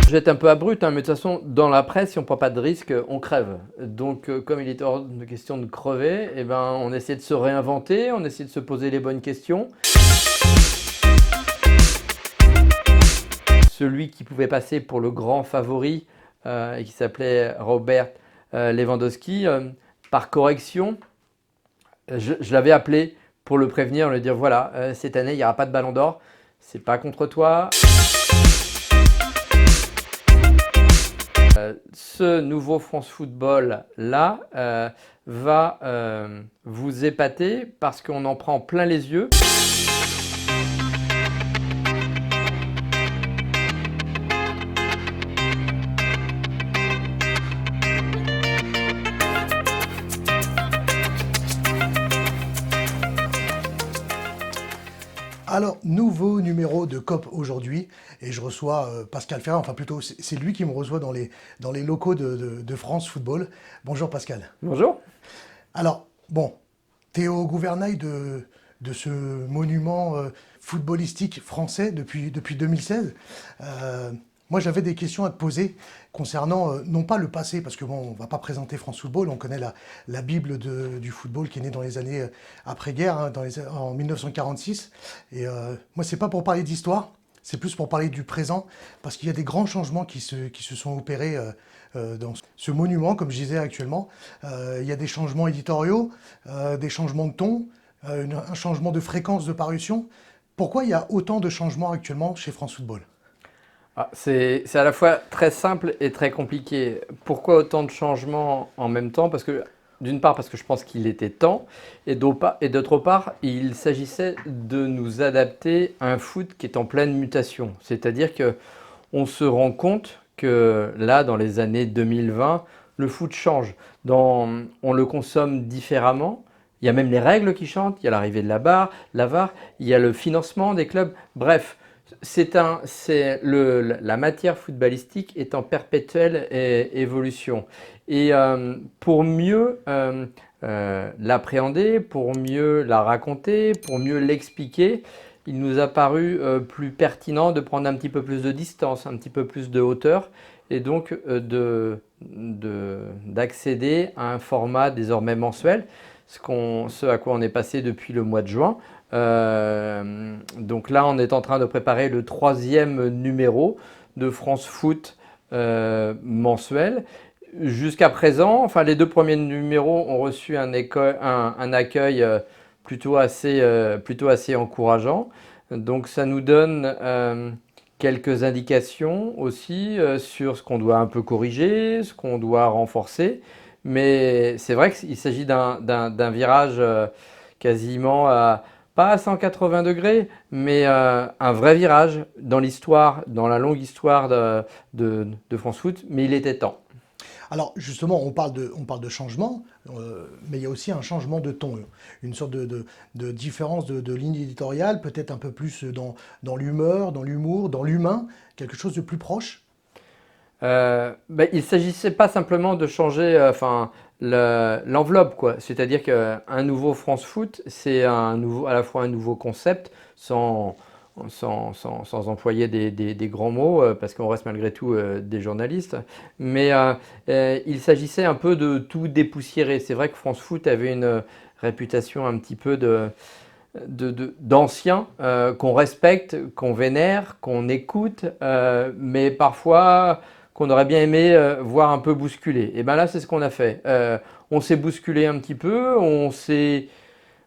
Je vais être un peu abrupt, mais de toute façon, dans la presse, si on ne prend pas de risque, on crève. Donc, comme il est hors de question de crever, eh ben, on essaie de se réinventer, on essaie de se poser les bonnes questions. Celui qui pouvait passer pour le grand favori et qui s'appelait Robert Lewandowski, par correction, je l'avais appelé pour le prévenir, lui dire voilà, cette année, il n'y aura pas de ballon d'or, c'est pas contre toi. Ce nouveau France Football là va vous épater parce qu'on en prend plein les yeux. Alors, nouveau numéro de COP aujourd'hui, et je reçois Pascal Ferrand, enfin plutôt c'est lui qui me reçoit dans les locaux de France Football. Bonjour Pascal. Bonjour. Alors, bon, tu es au gouvernail de ce monument footballistique français depuis 2016. Moi, j'avais des questions à te poser concernant, non pas le passé, parce que bon, on va pas présenter France Football, on connaît la Bible du football qui est née dans les années après-guerre, hein, en 1946. Et moi, c'est pas pour parler d'histoire, c'est plus pour parler du présent, parce qu'il y a des grands changements qui se sont opérés dans ce monument, comme je disais actuellement. Il y a des changements éditoriaux, des changements de ton, un changement de fréquence de parution. Pourquoi il y a autant de changements actuellement chez France Football ? C'est à la fois très simple et très compliqué. Pourquoi autant de changements en même temps? Parce que d'une part, parce que je pense qu'il était temps, et d'autre part, il s'agissait de nous adapter à un foot qui est en pleine mutation. C'est-à-dire qu'on se rend compte que là, dans les années 2020, le foot change. On le consomme différemment. Il y a même les règles qui changent. Il y a l'arrivée de la VAR, il y a le financement des clubs. Bref, la matière footballistique est en perpétuelle évolution. Et pour mieux l'appréhender, pour mieux la raconter, pour mieux l'expliquer, il nous a paru plus pertinent de prendre un petit peu plus de distance, un petit peu plus de hauteur, et donc d'accéder à un format désormais mensuel, ce à quoi on est passé depuis le mois de juin. Donc là, on est en train de préparer le 3e numéro de France Foot mensuel. Jusqu'à présent, enfin, les 2 premiers numéros ont reçu un accueil plutôt assez encourageant. Donc ça nous donne quelques indications aussi sur ce qu'on doit un peu corriger, ce qu'on doit renforcer. Mais c'est vrai qu'il s'agit d'un virage quasiment pas à 180 degrés, mais un vrai virage dans l'histoire, dans la longue histoire de France Foot, mais il était temps. Alors justement, on parle de changement, mais il y a aussi un changement de ton, une sorte de différence de ligne éditoriale, peut-être un peu plus dans l'humeur, dans l'humour, dans l'humain, quelque chose de plus proche. Il ne s'agissait pas simplement de changer l'enveloppe, quoi. C'est-à-dire qu'un nouveau France Foot, c'est à la fois un nouveau concept, sans employer des grands mots, parce qu'on reste malgré tout des journalistes. Mais il s'agissait un peu de tout dépoussiérer. C'est vrai que France Foot avait une réputation un petit peu d'ancien, qu'on respecte, qu'on vénère, qu'on écoute, mais parfois qu'on aurait bien aimé voir un peu bousculer. Et bien là, c'est ce qu'on a fait. On s'est bousculé un petit peu, on s'est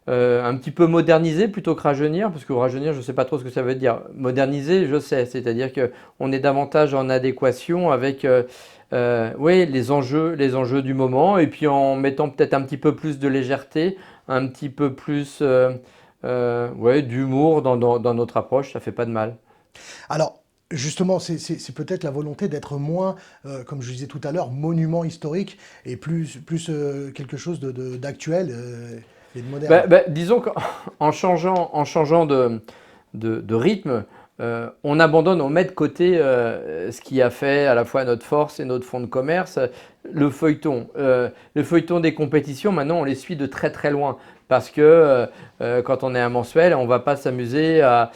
un petit peu modernisé plutôt que rajeunir, parce que rajeunir, je ne sais pas trop ce que ça veut dire. Moderniser, je sais, c'est-à-dire qu'on est davantage en adéquation avec oui, les enjeux du moment, et puis en mettant peut-être un petit peu plus de légèreté, un petit peu plus ouais, d'humour dans notre approche, ça fait pas de mal. Alors justement, c'est peut-être la volonté d'être moins, comme je disais tout à l'heure, monument historique et plus quelque chose d'actuel et de moderne. Disons qu'en changeant de rythme, on abandonne, on met de côté ce qui a fait à la fois notre force et notre fonds de commerce, le feuilleton. Le feuilleton des compétitions, maintenant, on les suit de très très loin. Parce que quand on est un mensuel, on ne va pas s'amuser à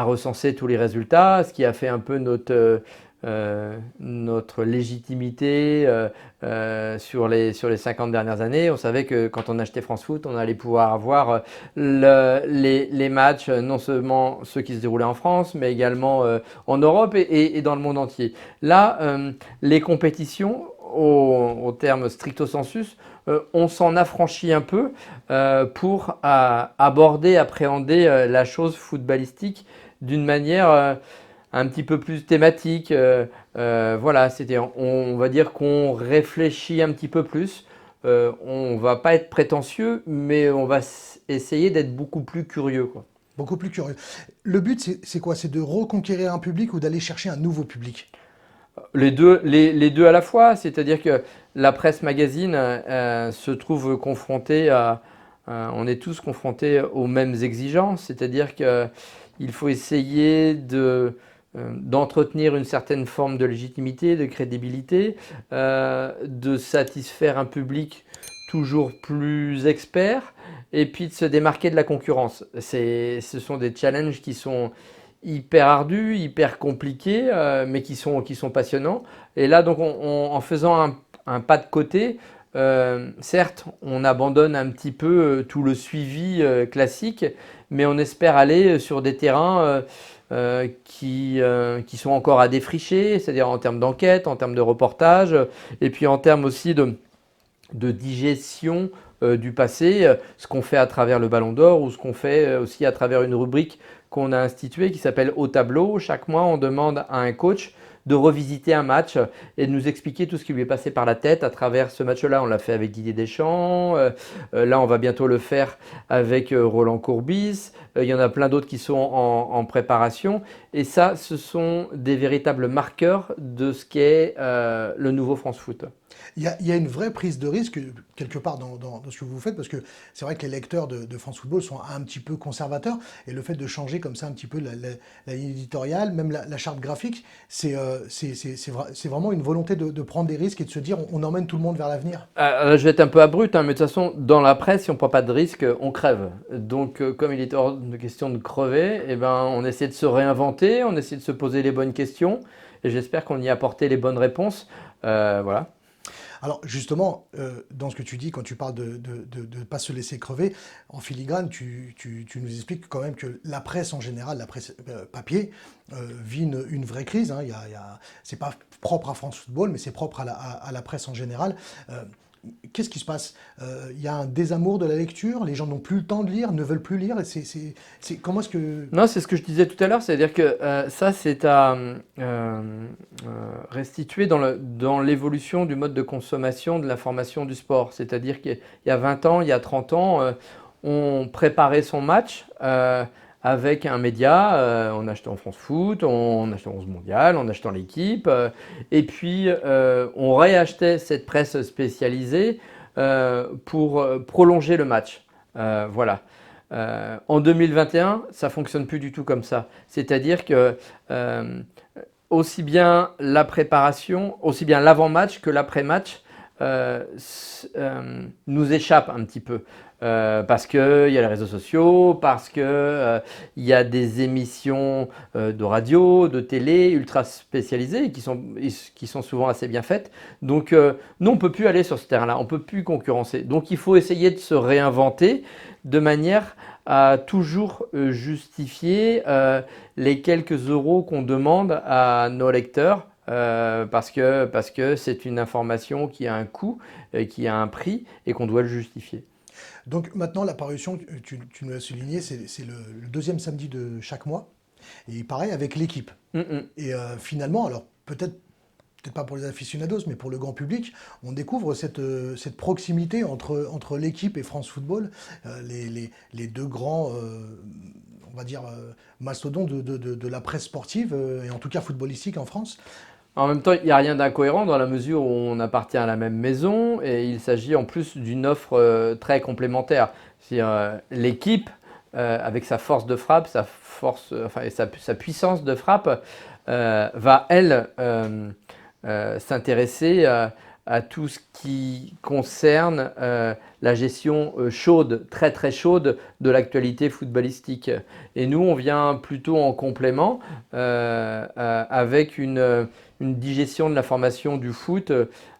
recenser tous les résultats, ce qui a fait un peu notre légitimité sur les 50 dernières années. On savait que quand on achetait France Foot, on allait pouvoir avoir les matchs, non seulement ceux qui se déroulaient en France, mais également en Europe et dans le monde entier. Là, les compétitions, au terme stricto sensus, on s'en affranchit un peu pour aborder, appréhender la chose footballistique d'une manière un petit peu plus thématique. Voilà, on va dire qu'on réfléchit un petit peu plus. On va pas être prétentieux, mais on va essayer d'être beaucoup plus curieux, quoi. Beaucoup plus curieux. Le but, c'est quoi? C'est de reconquérir un public ou d'aller chercher un nouveau public? Les deux à la fois, c'est-à-dire que la presse magazine se trouve confrontée on est tous confrontés aux mêmes exigences, c'est-à-dire qu'il faut essayer d'entretenir une certaine forme de légitimité, de crédibilité, de satisfaire un public toujours plus expert, et puis de se démarquer de la concurrence. Ce sont des challenges qui sont hyper ardus, hyper compliqués, mais qui sont passionnants. Et là, donc, en faisant un pas de côté, certes, on abandonne un petit peu tout le suivi classique, mais on espère aller sur des terrains qui sont encore à défricher, c'est-à-dire en termes d'enquête, en termes de reportage, et puis en termes aussi de digestion du passé, ce qu'on fait à travers le Ballon d'Or ou ce qu'on fait aussi à travers une rubrique qu'on a instituée qui s'appelle Au tableau. Chaque mois, on demande à un coach de revisiter un match et de nous expliquer tout ce qui lui est passé par la tête à travers ce match-là. On l'a fait avec Didier Deschamps, là on va bientôt le faire avec Roland Courbis, il y en a plein d'autres qui sont en préparation, et ça, ce sont des véritables marqueurs de ce qu'est le nouveau France Foot. Il y a une vraie prise de risque quelque part dans ce que vous faites, parce que c'est vrai que les lecteurs de France Football sont un petit peu conservateurs, et le fait de changer comme ça un petit peu la ligne éditoriale, même la charte graphique, c'est vraiment une volonté de prendre des risques et de se dire on emmène tout le monde vers l'avenir. Je vais être un peu abrupt, hein, mais de toute façon, dans la presse, si on ne prend pas de risque, on crève. Donc, comme il est hors de question de crever, eh ben, on essaie de se réinventer, on essaie de se poser les bonnes questions, et j'espère qu'on y a apporté les bonnes réponses. Voilà. Alors justement, dans ce que tu dis, quand tu parles de ne pas se laisser crever, en filigrane, tu nous expliques quand même que la presse en général, la presse papier, vit une vraie crise. Hein. C'est pas propre à France Football, mais c'est propre à la presse en général. Qu'est-ce qui se passe? Il y a un désamour de la lecture, les gens n'ont plus le temps de lire, ne veulent plus lire. Comment est-ce que... Non, c'est ce que je disais tout à l'heure, c'est-à-dire que ça, c'est à restituer dans l'évolution du mode de consommation de l'information du sport. C'est-à-dire qu'il y a 20 ans, il y a 30 ans, on préparait son match avec un média, en achetant France Foot, en achetant 11 Mondial, en achetant l'équipe, et puis on réachetait cette presse spécialisée pour prolonger le match. Voilà. En 2021, ça ne fonctionne plus du tout comme ça. C'est-à-dire que aussi bien la préparation, aussi bien l'avant-match que l'après-match nous échappe un petit peu. Parce qu'il y a les réseaux sociaux, parce qu'il y a des émissions de radio, de télé ultra spécialisées qui sont souvent assez bien faites. Donc nous, on ne peut plus aller sur ce terrain-là, on ne peut plus concurrencer. Donc il faut essayer de se réinventer de manière à toujours justifier les quelques euros qu'on demande à nos lecteurs. Parce que c'est une information qui a un coût, qui a un prix et qu'on doit le justifier. Donc maintenant, la parution, tu nous l'as souligné, c'est le deuxième samedi de chaque mois. Et pareil avec l'équipe. Et finalement, alors peut-être pas pour les aficionados, mais pour le grand public, on découvre cette proximité entre l'équipe et France Football, les deux grands, on va dire, mastodontes de la presse sportive, et en tout cas footballistique en France. En même temps, il n'y a rien d'incohérent dans la mesure où on appartient à la même maison et il s'agit en plus d'une offre très complémentaire. C'est-à-dire l'équipe, avec sa force de frappe, et sa puissance de frappe, va, elle, s'intéresser à tout ce qui concerne la gestion chaude, très très chaude de l'actualité footballistique. Et nous, on vient plutôt en complément avec une digestion de l'information du foot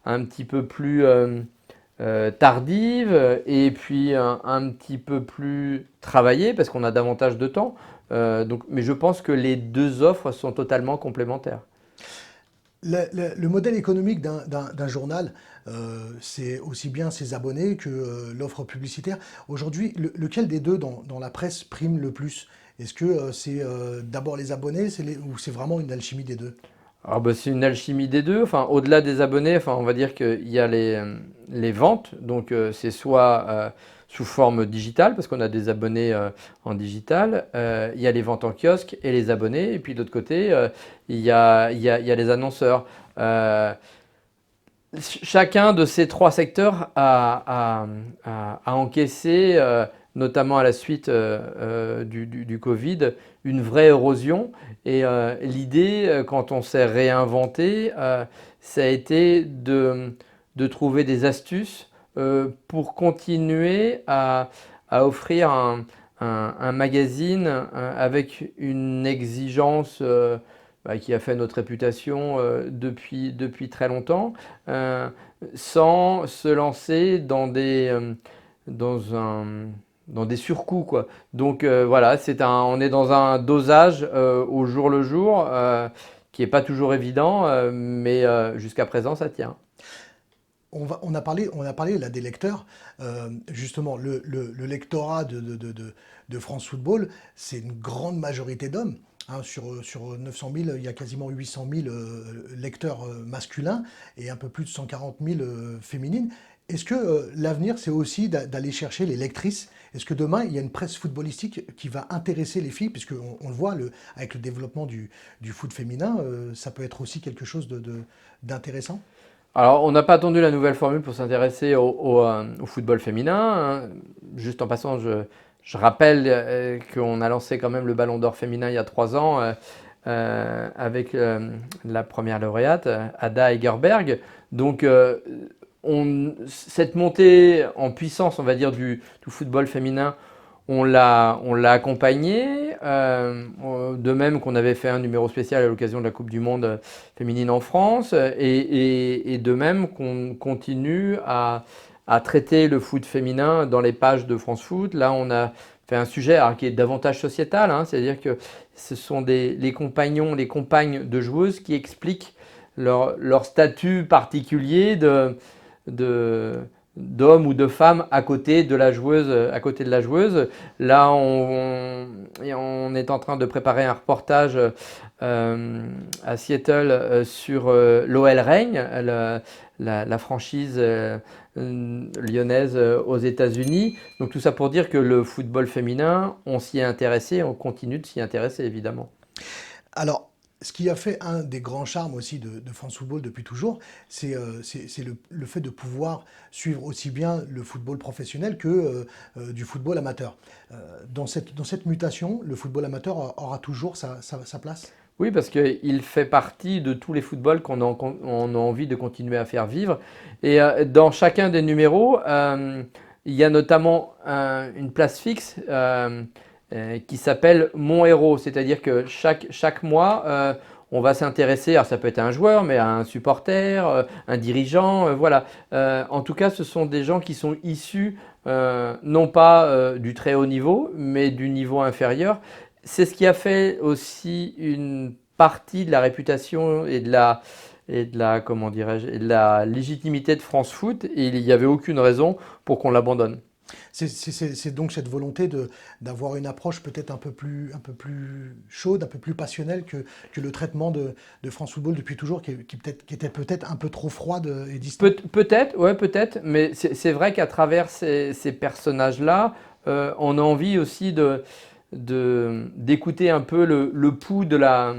un petit peu plus tardive et puis un petit peu plus travaillée parce qu'on a davantage de temps. Mais je pense que les deux offres sont totalement complémentaires. Le modèle économique d'un journal, c'est aussi bien ses abonnés que l'offre publicitaire. Aujourd'hui, lequel des deux dans la presse prime le plus? Est-ce que c'est d'abord les abonnés ou c'est vraiment une alchimie des deux? Alors, bah, c'est une alchimie des deux. Enfin, au-delà des abonnés, enfin, on va dire qu'il y a les ventes. Donc, c'est soit sous forme digitale, parce qu'on a des abonnés en digital. Il y a les ventes en kiosque et les abonnés. Et puis, de l'autre côté, il y a les annonceurs. Chacun de ces trois secteurs a encaissé, notamment à la suite du Covid, une vraie érosion. Et l'idée, quand on s'est réinventé, ça a été de trouver des astuces pour continuer à offrir un magazine avec une exigence qui a fait notre réputation depuis très longtemps, euh, sans se lancer dans un, dans des surcoûts, quoi. Donc voilà, on est dans un dosage au jour le jour qui n'est pas toujours évident, mais jusqu'à présent, ça tient. On a parlé là des lecteurs. Justement, le lectorat de France Football, c'est une grande majorité d'hommes. Hein. Sur 900 000, il y a quasiment 800 000 lecteurs masculins et un peu plus de 140 000 féminines. Est-ce que l'avenir, c'est aussi d'aller chercher les lectrices? Est-ce que demain, il y a une presse footballistique qui va intéresser les filles? Puisque on le voit, avec le développement du foot féminin, ça peut être aussi quelque chose d'intéressant. Alors, on n'a pas attendu la nouvelle formule pour s'intéresser au football féminin, hein. Juste en passant, je rappelle qu'on a lancé quand même le Ballon d'Or féminin il y a 3 ans avec la première lauréate, Ada Hegerberg. Donc, cette montée en puissance, on va dire, du football féminin, on l'a accompagné, de même qu'on avait fait un numéro spécial à l'occasion de la Coupe du Monde féminine en France, et de même qu'on continue à traiter le foot féminin dans les pages de France Foot. Là, on a fait un sujet qui est davantage sociétal, hein, c'est-à-dire que ce sont les compagnons, les compagnes de joueuses qui expliquent leur statut particulier de, d'homme ou de femme à côté de la joueuse, à côté de la joueuse. Là, on est en train de préparer un reportage à Seattle sur l'OL Reign, la franchise lyonnaise aux États-Unis. Donc tout ça pour dire que le football féminin, on s'y est intéressé, on continue de s'y intéresser évidemment. Alors, ce qui a fait un des grands charmes aussi de France Football depuis toujours, c'est le fait de pouvoir suivre aussi bien le football professionnel que du football amateur. Dans cette mutation, le football amateur aura toujours sa place. Oui, parce qu'il fait partie de tous les footballs qu'on a envie de continuer à faire vivre. Et dans chacun des numéros, il y a notamment une place fixe qui s'appelle Mon héros. C'est-à-dire que chaque mois, on va s'intéresser, alors ça peut être un joueur, mais à un supporter, un dirigeant, voilà. En tout cas, ce sont des gens qui sont issus non pas du très haut niveau, mais du niveau inférieur. C'est ce qui a fait aussi une partie de la réputation et de la, comment dirais-je, et de la légitimité de France Foot, et il n'y avait aucune raison pour qu'on l'abandonne. C'est donc cette volonté d'avoir une approche peut-être un peu plus chaude, un peu plus passionnelle que le traitement de France Football depuis toujours, qui était peut-être un peu trop froide et distant. Peut-être, ouais, peut-être, mais c'est vrai qu'à travers ces personnages-là, on a envie aussi d'écouter un peu le pouls de la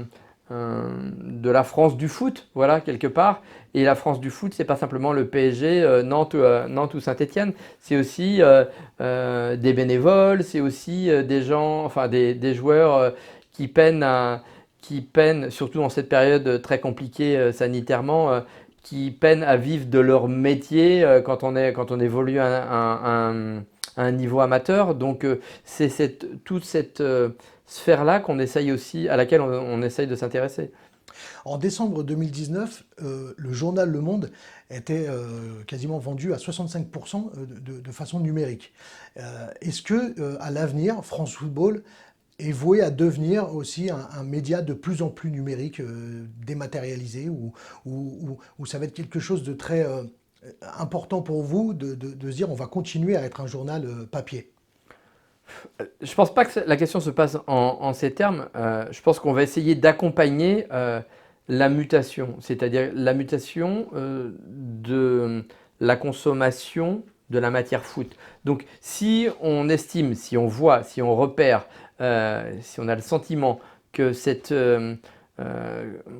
France du foot, voilà, quelque part. Et la France du foot, c'est pas simplement le PSG, Nantes ou Saint-Étienne, c'est aussi des bénévoles, c'est aussi des gens, enfin des joueurs qui peinent, surtout dans cette période très compliquée sanitairement, qui peinent à vivre de leur métier quand on évolue à un niveau amateur. Donc c'est toute cette sphère-là qu'on essaye aussi, à laquelle on essaye de s'intéresser. En décembre 2019, le journal Le Monde était quasiment vendu à 65% de façon numérique. Est-ce que à l'avenir, France Football est voué à devenir aussi un média de plus en plus numérique, dématérialisé, ou ça va être quelque chose de très important pour vous de se dire on va continuer à être un journal papier? Je pense pas que la question se passe en ces termes. Je pense qu'on va essayer d'accompagner la mutation, c'est-à-dire la mutation de la consommation de la matière foot. Donc, si on estime, si on voit, si on repère, si on a le sentiment que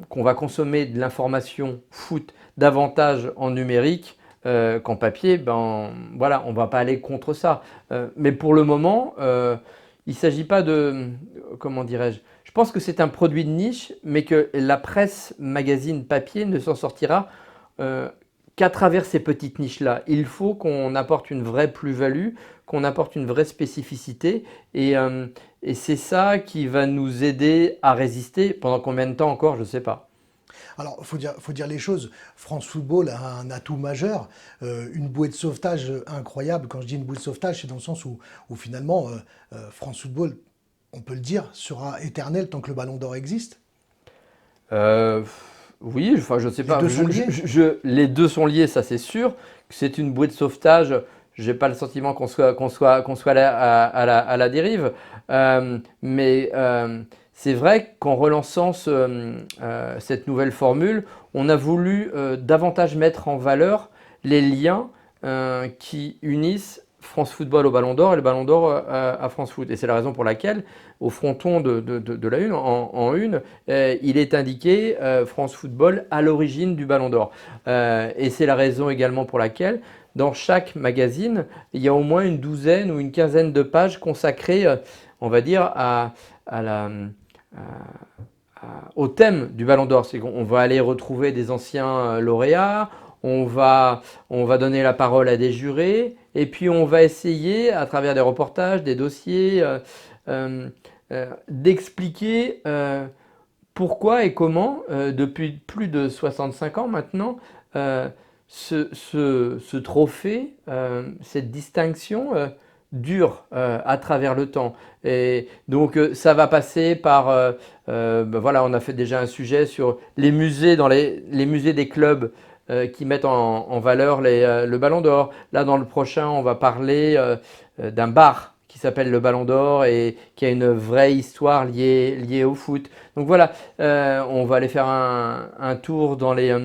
qu'on va consommer de l'information foot davantage en numérique, qu'en papier, ben voilà, on ne va pas aller contre ça. Mais pour le moment, il ne s'agit pas de, comment dirais-je, je pense que c'est un produit de niche, mais que la presse, magazine, papier ne s'en sortira euh, qu'à travers ces petites niches-là. Il faut qu'on apporte une vraie plus-value, qu'on apporte une vraie spécificité, et c'est ça qui va nous aider à résister. Pendant combien de temps encore, je ne sais pas. Alors, faut dire les choses. France Football a un atout majeur, une bouée de sauvetage incroyable. Quand je dis une bouée de sauvetage, c'est dans le sens où finalement, France Football, on peut le dire, sera éternel tant que le Ballon d'Or existe. Euh, oui, enfin, je sais Les pas. deux sont liés. Les deux sont liés, ça c'est sûr. Que c'est une bouée de sauvetage. J'ai pas le sentiment qu'on soit à la dérive. Mais c'est vrai qu'en relançant cette nouvelle formule, on a voulu davantage mettre en valeur les liens qui unissent France Football au Ballon d'Or et le Ballon d'Or à France Foot. Et c'est la raison pour laquelle, au fronton de la une, en une, il est indiqué France Football à l'origine du Ballon d'Or. Et c'est la raison également pour laquelle, dans chaque magazine, il y a au moins une douzaine ou une quinzaine de pages consacrées, on va dire, à au thème du Ballon d'Or. C'est qu'on va aller retrouver des anciens lauréats, on va donner la parole à des jurés, et puis on va essayer, à travers des reportages, des dossiers, d'expliquer pourquoi et comment, depuis plus de 65 ans maintenant, ce trophée, cette distinction dure à travers le temps. Et donc ça va passer par, ben voilà, on a fait déjà un sujet sur les musées, les musées des clubs qui mettent en valeur le Ballon d'Or. Là, dans le prochain, on va parler d'un bar qui s'appelle le Ballon d'Or et qui a une vraie histoire liée au foot. Donc voilà, on va aller faire un tour dans les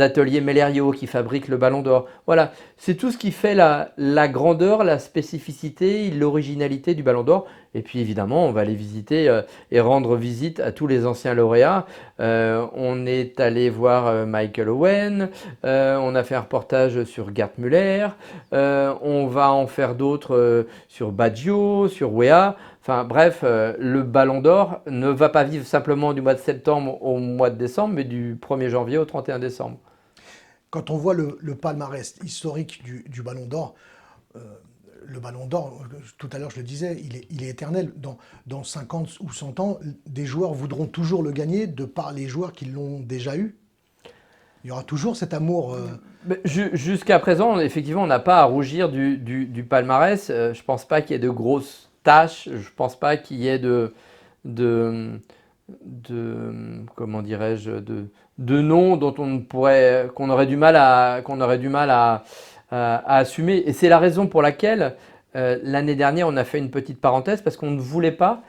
ateliers Mellerio qui fabriquent le Ballon d'Or. Voilà, c'est tout ce qui fait la grandeur, la spécificité, l'originalité du Ballon d'Or. Et puis évidemment, on va aller visiter et rendre visite à tous les anciens lauréats. On est allé voir Michael Owen, on a fait un reportage sur Gerd Müller, on va en faire d'autres sur Baggio, sur Weah. Enfin bref, le Ballon d'Or ne va pas vivre simplement du mois de septembre au mois de décembre, mais du 1er janvier au 31 décembre. Quand on voit le palmarès historique du Ballon d'Or, euh, le Ballon d'Or, tout à l'heure je le disais, il est éternel. Dans 50 ou 100 ans, des joueurs voudront toujours le gagner de par les joueurs qui l'ont déjà eu. Il y aura toujours cet amour. Jusqu'à présent, effectivement, on n'a pas à rougir du palmarès. Je ne pense pas qu'il y ait de grosses tâches. Je ne pense pas qu'il y ait de, comment dirais-je, de noms dont qu'on aurait du mal à assumer. Et c'est la raison pour laquelle l'année dernière, on a fait une petite parenthèse parce qu'on ne voulait pas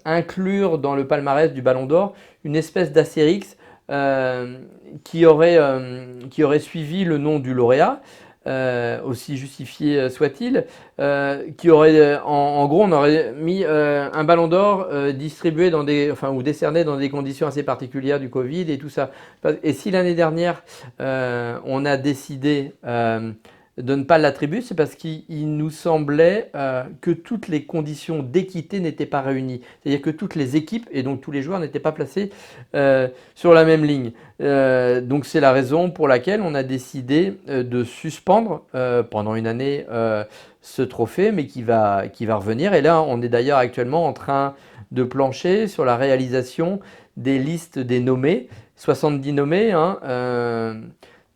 inclure dans le palmarès du Ballon d'Or une espèce d'astérix qui aurait suivi le nom du lauréat, aussi justifié soit-il, qui aurait, en gros, on aurait mis un ballon d'or distribué ou décerné dans des conditions assez particulières du Covid et tout ça. Et si l'année dernière, on a décidé de ne pas l'attribuer, c'est parce qu'il nous semblait que toutes les conditions d'équité n'étaient pas réunies. C'est-à-dire que toutes les équipes et donc tous les joueurs n'étaient pas placés sur la même ligne. Donc c'est la raison pour laquelle on a décidé de suspendre pendant une année ce trophée, mais qui va revenir. Et là, on est d'ailleurs actuellement en train de plancher sur la réalisation des listes des nommés, 70 nommés, hein,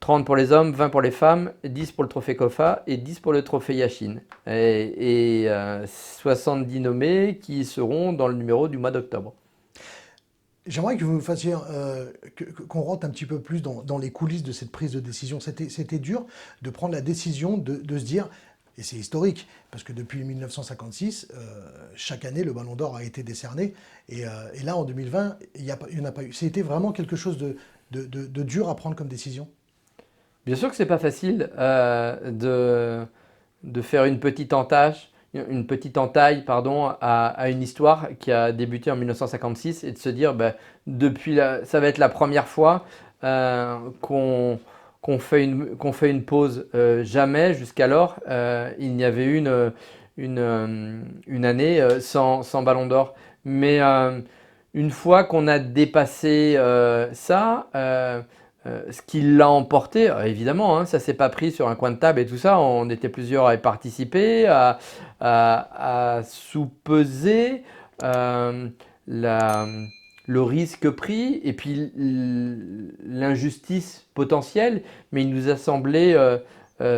30 pour les hommes, 20 pour les femmes, 10 pour le trophée Kofa et 10 pour le trophée Yashin. Et 70 nommés qui seront dans le numéro du mois d'octobre. J'aimerais que vous me fassiez, qu'on rentre un petit peu plus dans les coulisses de cette prise de décision. C'était dur de prendre la décision de se dire, et c'est historique, parce que depuis 1956, chaque année, le Ballon d'Or a été décerné. Et là, en 2020, il n'y en a pas eu. C'était vraiment quelque chose de dur à prendre comme décision. Bien sûr que c'est pas facile de faire une petite entaille pardon, à une histoire qui a débuté en 1956 et de se dire ça va être la première fois qu'on fait une pause. Jamais jusqu'alors il n'y avait eu une année sans Ballon d'Or. Mais une fois qu'on a dépassé ça, ce qui l'a emporté, évidemment, hein, ça ne s'est pas pris sur un coin de table et tout ça. On était plusieurs à y participer, à sous-peser euh, la- le risque pris et puis l'injustice potentielle. Mais il nous a semblé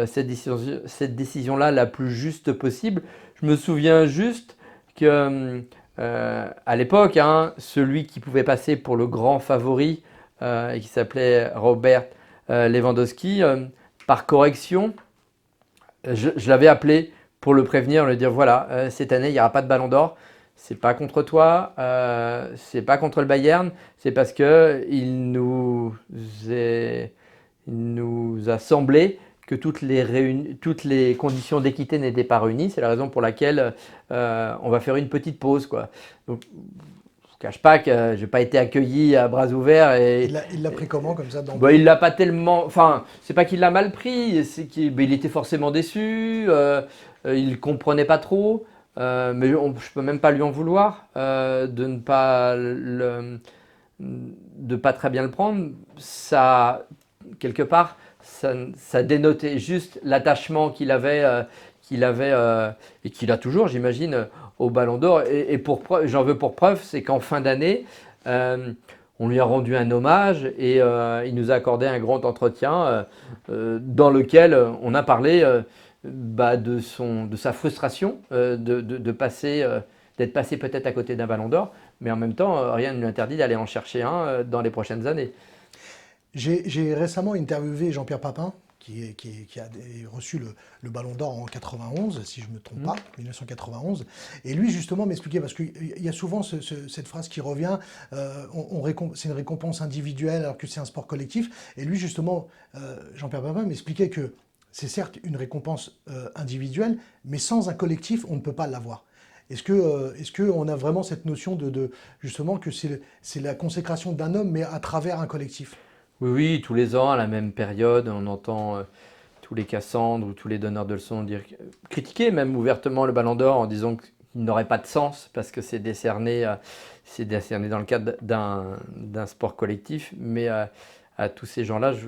cette décision-là la plus juste possible. Je me souviens juste que à l'époque, hein, celui qui pouvait passer pour le grand favori et qui s'appelait Robert Lewandowski, par correction, je l'avais appelé pour le prévenir, lui dire voilà, cette année il n'y aura pas de Ballon d'Or. C'est pas contre toi, c'est pas contre le Bayern, c'est parce que il nous a semblé que toutes les conditions d'équité n'étaient pas réunies. C'est la raison pour laquelle on va faire une petite pause, quoi. Donc, je ne cache pas que je n'ai pas été accueilli à bras ouverts. Il l'a pris comment, comme ça, Il d'emblée? l'a pas tellement. Enfin, c'est pas qu'il l'a mal pris, c'est qu'il était forcément déçu. Il comprenait pas trop. Mais je peux même pas lui en vouloir de pas très bien le prendre. Ça, quelque part, ça dénotait juste l'attachement qu'il avait et qu'il a toujours, j'imagine, au Ballon d'Or. Et j'en veux pour preuve, c'est qu'en fin d'année, euh, on lui a rendu un hommage et il nous a accordé un grand entretien dans lequel on a parlé de sa frustration d'être passé peut-être à côté d'un Ballon d'Or, mais en même temps, rien ne lui interdit d'aller en chercher un dans les prochaines années. J'ai récemment interviewé Jean-Pierre Papin, qui a reçu le Ballon d'Or en 91, si je ne me trompe Mm. pas, 1991. Et lui, justement, m'expliquait, parce qu'il y a souvent cette phrase qui revient, c'est une récompense individuelle alors que c'est un sport collectif. Et lui, justement, Jean-Pierre Papin m'expliquait que c'est certes une récompense individuelle, mais sans un collectif, on ne peut pas l'avoir. Est-ce que on a vraiment cette notion justement que c'est la consécration d'un homme, mais à travers un collectif? Oui, oui, tous les ans, à la même période, on entend tous les Cassandres ou tous les donneurs de leçons critiquer même ouvertement le Ballon d'Or en disant qu'il n'aurait pas de sens parce que c'est décerné dans le cadre d'un sport collectif. Mais à tous ces gens-là, je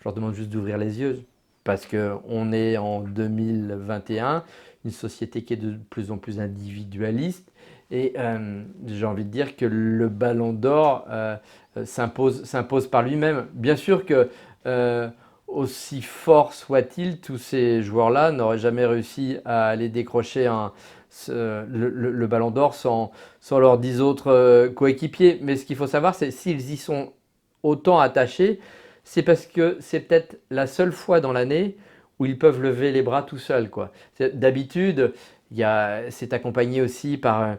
leur demande juste d'ouvrir les yeux parce qu'on est en 2021, une société qui est de plus en plus individualiste. Et j'ai envie de dire que le Ballon d'Or s'impose par lui-même. Bien sûr que, euh, aussi fort soit-il, tous ces joueurs-là n'auraient jamais réussi à aller décrocher le Ballon d'Or sans leurs 10 autres coéquipiers. Mais ce qu'il faut savoir, c'est s'ils y sont autant attachés, c'est parce que c'est peut-être la seule fois dans l'année où ils peuvent lever les bras tout seuls, quoi. D'habitude, c'est accompagné aussi par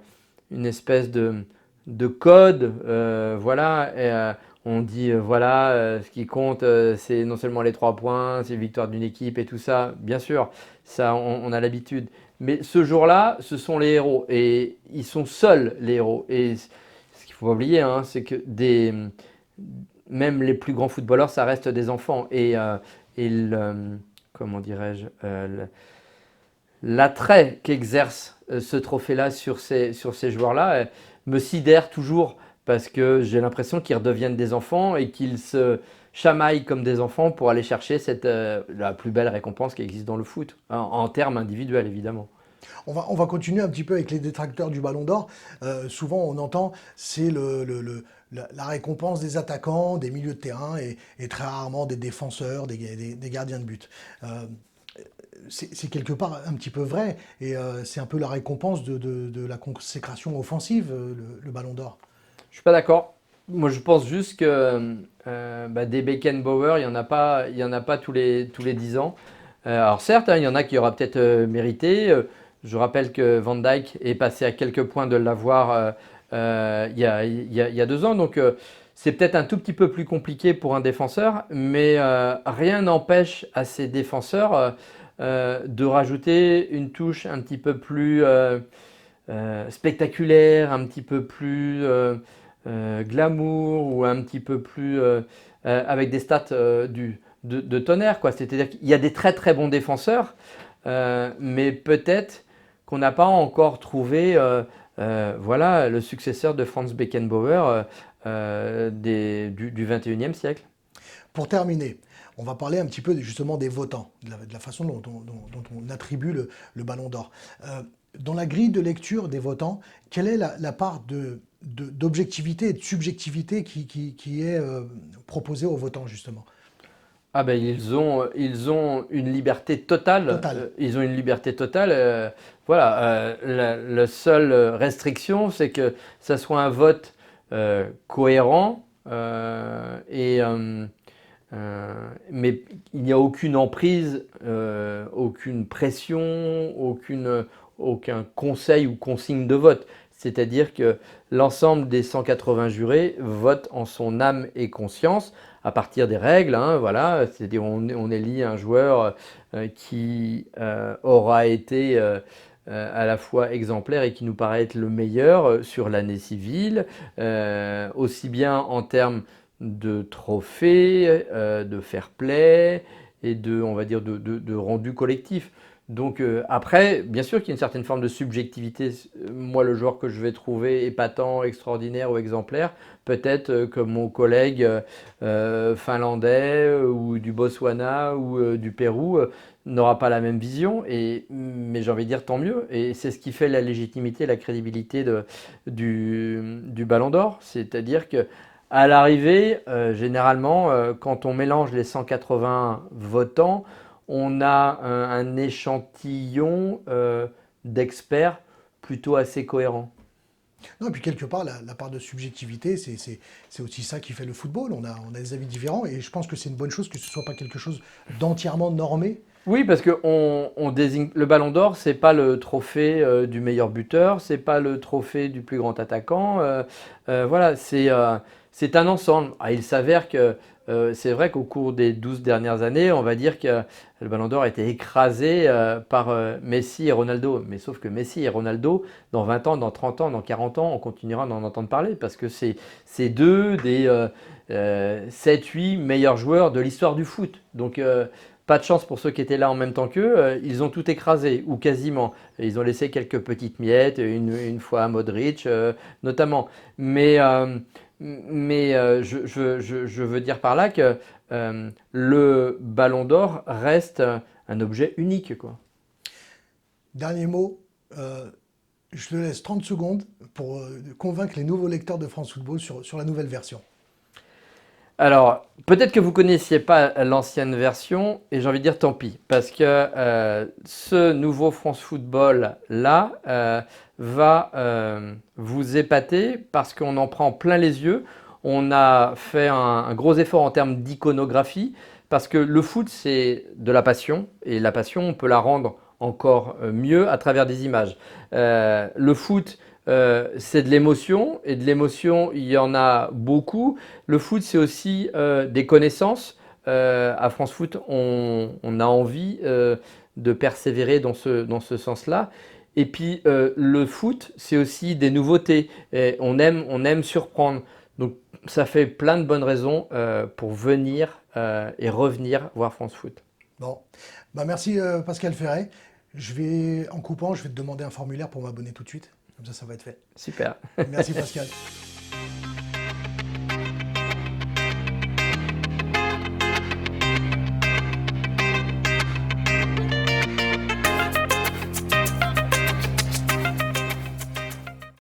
une espèce de code, voilà. Et, on dit, voilà, ce qui compte, c'est non seulement les 3 points, c'est la victoire d'une équipe et tout ça. Bien sûr, ça, on a l'habitude. Mais ce jour-là, ce sont les héros. Et ils sont seuls, les héros. Et ce qu'il faut pas oublier, hein, c'est que même les plus grands footballeurs, ça reste des enfants. Et comment dirais-je, l'attrait qu'exerce ce trophée-là sur ces joueurs-là me sidère toujours parce que j'ai l'impression qu'ils redeviennent des enfants et qu'ils se chamaillent comme des enfants pour aller chercher la plus belle récompense qui existe dans le foot, en termes individuels évidemment. On va continuer un petit peu avec les détracteurs du Ballon d'Or. Souvent, on entend c'est la récompense des attaquants, des milieux de terrain et très rarement des défenseurs, des gardiens de but. C'est quelque part un petit peu vrai et c'est un peu la récompense de la consécration offensive, le Ballon d'Or. Je suis pas d'accord. Moi, je pense juste que des Beckenbauer, il y en a pas tous les 10 ans. Alors certes, hein, il y en a qui aura peut-être mérité. Je rappelle que Van Dijk est passé à quelques points de l'avoir il y a 2 ans. Donc c'est peut-être un tout petit peu plus compliqué pour un défenseur, mais rien n'empêche à ces défenseurs de rajouter une touche un petit peu plus spectaculaire, un petit peu plus glamour ou un petit peu plus avec des stats de tonnerre, quoi. C'est-à-dire qu'il y a des très très bons défenseurs, mais peut-être qu'on n'a pas encore trouvé voilà, le successeur de Franz Beckenbauer du 21e siècle. Pour terminer, on va parler un petit peu justement des votants, de la façon dont on attribue le Ballon d'Or. Dans la grille de lecture des votants, quelle est la part d'objectivité et de subjectivité qui est proposée aux votants justement? Ah ben ils ont une liberté totale. Total. Ils ont une liberté totale. Voilà. La seule restriction, c'est que ça soit un vote cohérent mais il n'y a aucune emprise, aucune pression, aucun conseil ou consigne de vote. C'est-à-dire que l'ensemble des 180 jurés votent en son âme et conscience à partir des règles. Hein, voilà, c'est-à-dire on élit un joueur qui aura été à la fois exemplaire et qui nous paraît être le meilleur sur l'année civile, aussi bien en termes de trophées, de fair play et on va dire, de rendu collectif. Donc après, bien sûr qu'il y a une certaine forme de subjectivité. Moi, le joueur que je vais trouver épatant, extraordinaire ou exemplaire, peut-être que mon collègue finlandais ou du Botswana ou du Pérou n'aura pas la même vision. Mais j'ai envie de dire tant mieux. Et c'est ce qui fait la légitimité, la crédibilité du Ballon d'Or. C'est-à-dire que à l'arrivée, généralement, quand on mélange les 180 votants, on a un échantillon d'experts plutôt assez cohérent. Non, et puis quelque part, la part de subjectivité, c'est aussi ça qui fait le football. On a des avis différents et je pense que c'est une bonne chose que ce ne soit pas quelque chose d'entièrement normé. Oui, parce que on désigne le Ballon d'Or, c'est pas le trophée du meilleur buteur, c'est pas le trophée du plus grand attaquant. Voilà, c'est un ensemble. Ah, il s'avère que c'est vrai qu'au cours des 12 dernières années, on va dire que le Ballon d'Or a été écrasé par Messi et Ronaldo. Mais sauf que Messi et Ronaldo, dans 20 ans, dans 30 ans, dans 40 ans, on continuera d'en entendre parler parce que c'est deux des 7-8 meilleurs joueurs de l'histoire du foot. Donc pas de chance pour ceux qui étaient là en même temps qu'eux, ils ont tout écrasé, ou quasiment. Ils ont laissé quelques petites miettes, une fois à Modric notamment. Mais je veux dire par là que le Ballon d'Or reste un objet unique, quoi. Dernier mot, je te laisse 30 secondes pour convaincre les nouveaux lecteurs de France Football sur la nouvelle version. Alors, peut-être que vous ne connaissiez pas l'ancienne version, et j'ai envie de dire tant pis, parce que ce nouveau France Football là va vous épater parce qu'on en prend plein les yeux. On a fait un gros effort en termes d'iconographie, parce que le foot, c'est de la passion, et la passion, on peut la rendre encore mieux à travers des images. Le foot, c'est de l'émotion, et de l'émotion, il y en a beaucoup. Le foot, c'est aussi des connaissances. À France Foot, on a envie de persévérer dans ce sens-là. Et puis, le foot, c'est aussi des nouveautés. Et on aime surprendre. Donc, ça fait plein de bonnes raisons pour venir et revenir voir France Foot. Bon, bah merci Pascal Ferret. En coupant, je vais te demander un formulaire pour m'abonner tout de suite. Comme ça va être fait. Super. Merci Pascal.